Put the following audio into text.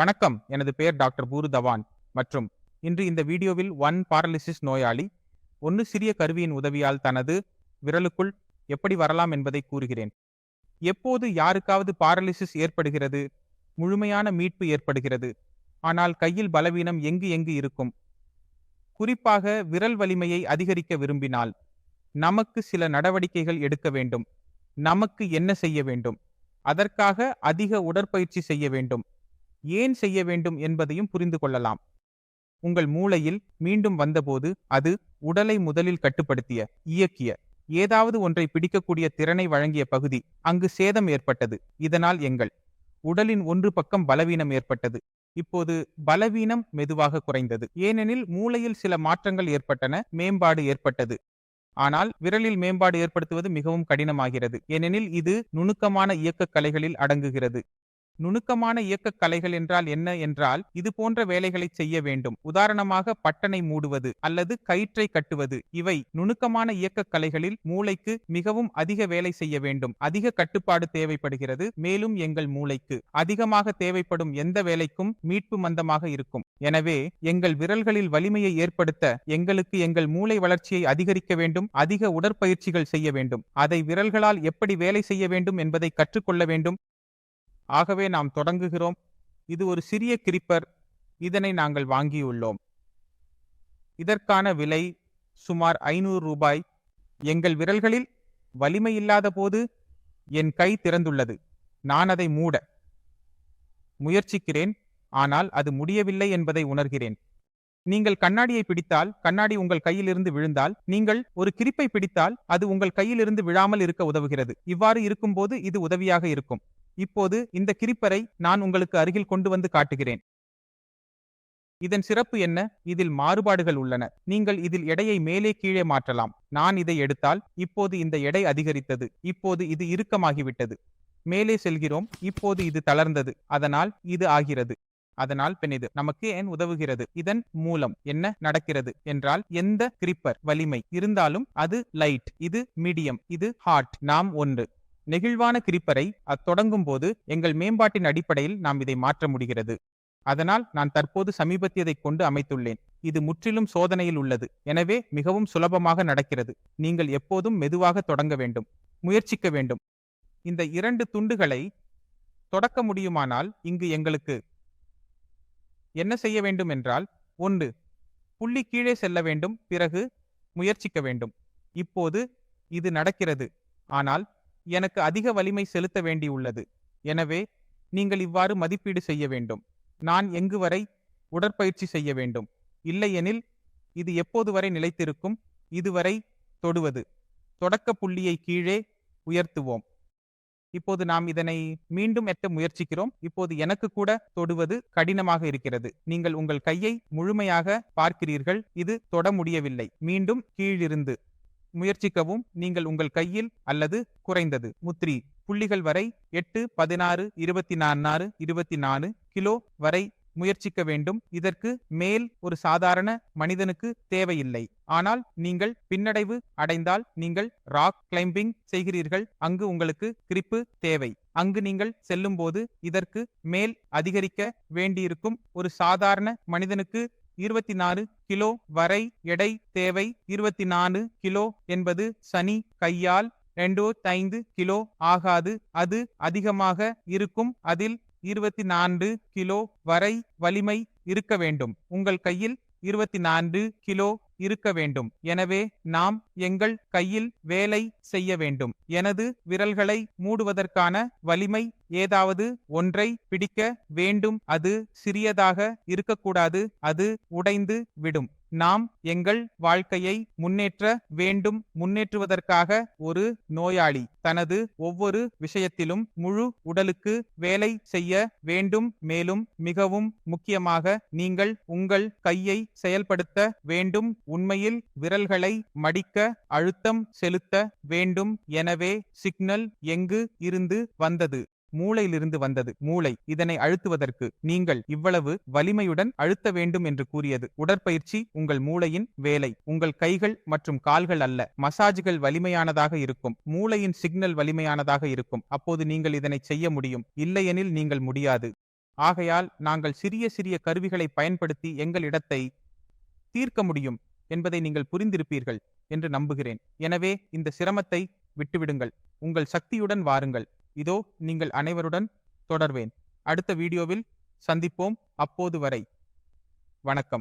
வணக்கம். எனது பெயர் டாக்டர் பூரு தவான் மற்றும் இன்று இந்த வீடியோவில் ஒன் பாரலிசிஸ் நோயாளி சிறிய கருவியின் உதவியால் தனது விரலுக்குள் எப்படி வரலாம் என்பதை கூறுகிறேன். எப்போது யாருக்காவது பாரலிசிஸ் ஏற்படுகிறது, முழுமையான மீட்பு ஏற்படுகிறது, ஆனால் கையில் பலவீனம் எங்கு எங்கு இருக்கும்? குறிப்பாக விரல் வலிமையை அதிகரிக்க விரும்பினால் நமக்கு சில நடவடிக்கைகள் எடுக்க வேண்டும். நமக்கு என்ன செய்ய வேண்டும்? அதற்காக அதிக உடற்பயிற்சி செய்ய வேண்டும். ஏன் செய்ய வேண்டும் என்பதையும் புரிந்து கொள்ளலாம். உங்கள் மூளையில் மீண்டும் வந்தபோது அது உடலை முதலில் கட்டுப்படுத்திய, இயக்கிய, ஏதாவது ஒன்றை பிடிக்கக்கூடிய திறனை வழங்கிய பகுதி அங்கு சேதம் ஏற்பட்டது. இதனால் எங்கள் உடலின் ஒரு பக்கம் பலவீனம் ஏற்பட்டது. இப்போது பலவீனம் மெதுவாக குறைந்தது. ஏனெனில் மூளையில் சில மாற்றங்கள் ஏற்பட்டன, மேம்பாடு ஏற்பட்டது. ஆனால் விரலில் மேம்பாடு ஏற்படுத்துவது மிகவும் கடினமாகிறது. ஏனெனில் இது நுணுக்கமான இயக்கக் கலைகளில் அடங்குகிறது. நுணுக்கமான இயக்கக் கலைகள் என்றால் என்ன என்றால், இது போன்ற வேலைகளை செய்ய வேண்டும். உதாரணமாக பட்டனை மூடுவது அல்லது கயிற்றை கட்டுவது. இவை நுணுக்கமான இயக்கக் கலைகளில் மூளைக்கு மிகவும் அதிக வேலை செய்ய வேண்டும். அதிக கட்டுப்பாடு தேவைப்படுகிறது. மேலும் எங்கள் மூளைக்கு அதிகமாக தேவைப்படும் எந்த வேலைக்கும் மீட்பு மந்தமாக இருக்கும். எனவே எங்கள் விரல்களில் வலிமையை ஏற்படுத்த எங்களுக்கு எங்கள் மூளை வளர்ச்சியை அதிகரிக்க வேண்டும். அதிக உடற்பயிற்சிகள் செய்ய வேண்டும். அதை விரல்களால் எப்படி வேலை செய்ய வேண்டும் என்பதை கற்றுக்கொள்ள வேண்டும். ஆகவே நாம் தொடங்குகிறோம். இது ஒரு சிறிய கிரிப்பர். இதனை நாங்கள் வாங்கியுள்ளோம். இதற்கான விலை சுமார் 500 ரூபாய். எங்கள் விரல்களில் வலிமை இல்லாத போது என் கை திறந்துள்ளது. நான் அதை மூட முயற்சிக்கிறேன், ஆனால் அது முடியவில்லை என்பதை உணர்கிறேன். நீங்கள் கண்ணாடியை பிடித்தால், கண்ணாடி உங்கள் கையிலிருந்து விழுந்தால், நீங்கள் ஒரு கிரிப்பை பிடித்தால் அது உங்கள் கையிலிருந்து விழாமல் இருக்க உதவுகிறது. இவ்வாறு இருக்கும்போது இது உதவியாக இருக்கும். இப்போது இந்த கிரிப்பரை நான் உங்களுக்கு அருகில் கொண்டு வந்து காட்டுகிறேன். இதன் சிறப்பு என்ன? இதில் மாறுபாடுகள் உள்ளன. நீங்கள் இதில் எடையை மேலே கீழே மாற்றலாம். நான் இதை எடுத்தால் இப்போது இந்த எடை அதிகரித்தது. இப்போது இது இறுக்கமாகிவிட்டது. மேலே செல்கிறோம். இப்போது இது தளர்ந்தது. அதனால் இது ஆகிறது. அதனால் பெனிது நமக்கு ஏன் உதவுகிறது? இதன் மூலம் என்ன நடக்கிறது என்றால், எந்த கிரிப்பர் வலிமை இருந்தாலும் அது லைட், இது மீடியம், இது ஹார்ட். நாம் ஒன்று நெகிழ்வான கிரிப்பரை தொடங்கும் போது எங்கள் மேம்பாட்டின் அடிப்படையில் நாம் இதை மாற்ற முடிகிறது. அதனால் நான் தற்போது சமீபத்தியதை கொண்டு அமைத்துள்ளேன். இது முற்றிலும் சோதனையில் உள்ளது. எனவே மிகவும் சுலபமாக நடக்கிறது. நீங்கள் எப்போதும் மெதுவாக தொடங்க வேண்டும், முயற்சிக்க வேண்டும். இந்த 2 துண்டுகளை தொடக்க முடியுமானால் இங்கு எங்களுக்கு என்ன செய்ய வேண்டும் என்றால், 1 புள்ளி கீழே செல்ல வேண்டும், பிறகு முயற்சிக்க வேண்டும். இப்போது இது நடக்கிறது, ஆனால் எனக்கு அதிக வலிமை செலுத்த வேண்டியுள்ளது. எனவே நீங்கள் இவ்வாறு மதிப்பீடு செய்ய வேண்டும். நான் எங்கு வரை உடற்பயிற்சி செய்ய வேண்டும்? இல்லையெனில் இது எப்போது வரை நிலைத்திருக்கும்? இதுவரை தொடுவது. தொடக்க புள்ளியை கீழே உயர்த்துவோம். இப்போது நாம் இதனை மீண்டும் எட்ட முயற்சிக்கிறோம். இப்போது எனக்கு கூட தொடுவது கடினமாக இருக்கிறது. நீங்கள் உங்கள் கையை முழுமையாக பார்க்கிறீர்கள். இது தொட முடியவில்லை. மீண்டும் கீழிருந்து முயற்சிக்கவும். நீங்கள் உங்கள் கையில் அல்லது குறைந்தது 3 புள்ளிகள் வரை 8, 16, 24, 24 கிலோ வரை முயற்சிக்க வேண்டும். இதற்கு மேல் ஒரு சாதாரண மனிதனுக்கு தேவையில்லை. ஆனால் நீங்கள் பின்னடைவு அடைந்தால் நீங்கள் ராக் கிளைம்பிங் செய்கிறீர்கள். அங்கு உங்களுக்கு கிரிப்பு தேவை. அங்கு நீங்கள் செல்லும்போது இதற்கு மேல் அதிகரிக்க வேண்டியிருக்கும். ஒரு சாதாரண மனிதனுக்கு 24 கிலோ வரை எடை தேவை. 24 கிலோ என்பது சனி கையால் 25 கிலோ ஆகாது. அது அதிகமாக இருக்கும். அதில் 24 கிலோ வரை வலிமை இருக்க வேண்டும். உங்கள் கையில் 24 கிலோ இருக்க வேண்டும். எனவே நாம் எங்கள் கையில் வேலை செய்ய வேண்டும். எனது விரல்களை மூடுவதற்கான வலிமை ஏதாவது ஒன்றை பிடிக்க வேண்டும். அது சிறியதாக இருக்கக்கூடாது. அது உடைந்து விடும். நாம் எங்கள் வாழ்க்கையை முன்னேற்ற வேண்டும். முன்னேற்றுவதற்காக ஒரு நோயாளி தனது ஒவ்வொரு விஷயத்திலும் முழு உடலுக்கு வேலை செய்ய வேண்டும். மேலும் மிகவும் முக்கியமாக நீங்கள் உங்கள் கையை செயல்படுத்த வேண்டும். உண்மையில் விரல்களை மடிக்க அழுத்தம் செலுத்த வேண்டும். எனவே சிக்னல் எங்கு இருந்து வந்தது? மூளையிலிருந்து வந்தது. மூளை இதனை அழுத்துவதற்கு நீங்கள் இவ்வளவு வலிமையுடன் அழுத்த வேண்டும் என்று கூறியது. உடற்பயிற்சி உங்கள் மூளையின் வேலை. உங்கள் கைகள் மற்றும் கால்கள் அல்ல. மசாஜ்கள் வலிமையானதாக இருக்கும். மூளையின் சிக்னல் வலிமையானதாக இருக்கும். அப்போது நீங்கள் இதனை செய்ய முடியும். இல்லையெனில் நீங்கள் முடியாது. ஆகையால் நாங்கள் சிறிய சிறிய கருவிகளை பயன்படுத்தி எங்கள் இடத்தை தீர்க்க முடியும் என்பதை நீங்கள் புரிந்திருப்பீர்கள் என்று நம்புகிறேன். எனவே இந்த சிரமத்தை விட்டுவிடுங்கள். உங்கள் சக்தியுடன் வாருங்கள். இதோ நீங்கள் அனைவருடன் தொடர்வேன். அடுத்த வீடியோவில் சந்திப்போம். அப்போது வரை வணக்கம்.